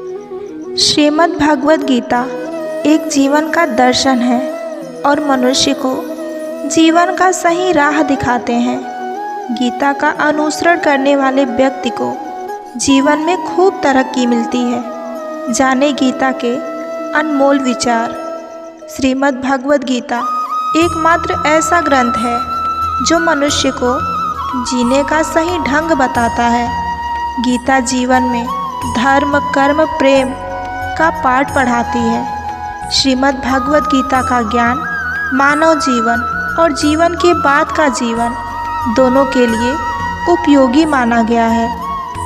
श्रीमद् भगवद गीता एक जीवन का दर्शन है और मनुष्य को जीवन का सही राह दिखाते हैं। गीता का अनुसरण करने वाले व्यक्ति को जीवन में खूब तरक्की मिलती है। जाने गीता के अनमोल विचार। श्रीमद् भगवद गीता एकमात्र ऐसा ग्रंथ है जो मनुष्य को जीने का सही ढंग बताता है। गीता जीवन में धर्म, कर्म, प्रेम का पाठ पढ़ाती है। श्रीमद् भगवद गीता का ज्ञान मानव जीवन और जीवन के बाद का जीवन दोनों के लिए उपयोगी माना गया है।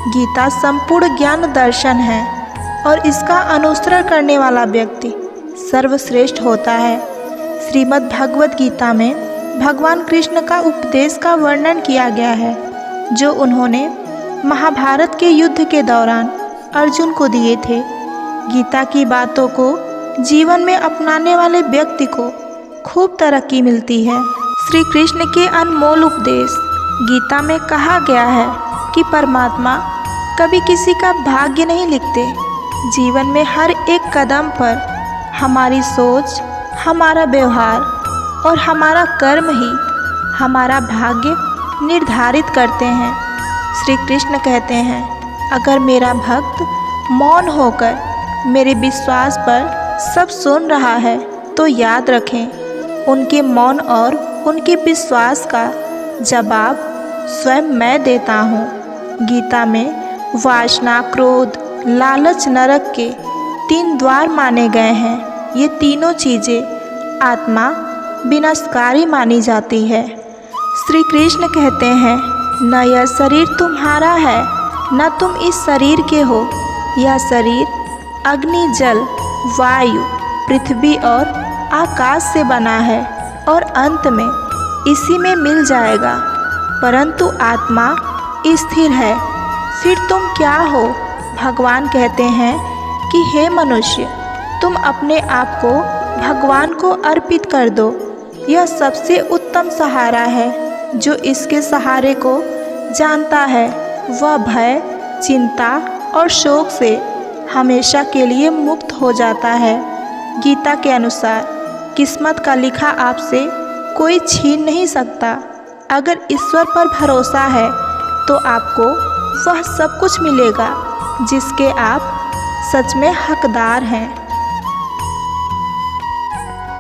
गीता संपूर्ण ज्ञान दर्शन है और इसका अनुसरण करने वाला व्यक्ति सर्वश्रेष्ठ होता है। श्रीमद् भगवद गीता में भगवान कृष्ण का उपदेश का वर्णन किया गया है जो उन्होंने महाभारत के युद्ध के दौरान अर्जुन को दिए थे। गीता की बातों को जीवन में अपनाने वाले व्यक्ति को खूब तरक्की मिलती है। श्री कृष्ण के अनमोल उपदेश। गीता में कहा गया है कि परमात्मा कभी किसी का भाग्य नहीं लिखते। जीवन में हर एक कदम पर हमारी सोच, हमारा व्यवहार और हमारा कर्म ही हमारा भाग्य निर्धारित करते हैं। श्री कृष्ण कहते हैं, अगर मेरा भक्त मौन होकर मेरे विश्वास पर सब सुन रहा है तो याद रखें, उनके मौन और उनके विश्वास का जवाब स्वयं मैं देता हूँ। गीता में वासना, क्रोध, लालच, नरक के 3 द्वार माने गए हैं। ये तीनों चीज़ें आत्मा विनाशकारी मानी जाती है। श्री कृष्ण कहते हैं, न यह शरीर तुम्हारा है न तुम इस शरीर के हो। यह शरीर अग्नि, जल, वायु, पृथ्वी और आकाश से बना है और अंत में इसी में मिल जाएगा, परंतु आत्मा स्थिर है। फिर तुम क्या हो? भगवान कहते हैं कि हे मनुष्य, तुम अपने आप को भगवान को अर्पित कर दो। यह सबसे उत्तम सहारा है। जो इसके सहारे को जानता है वह भय, चिंता और शोक से हमेशा के लिए मुक्त हो जाता है। गीता के अनुसार किस्मत का लिखा आपसे कोई छीन नहीं सकता। अगर ईश्वर पर भरोसा है तो आपको वह सब कुछ मिलेगा जिसके आप सच में हकदार हैं।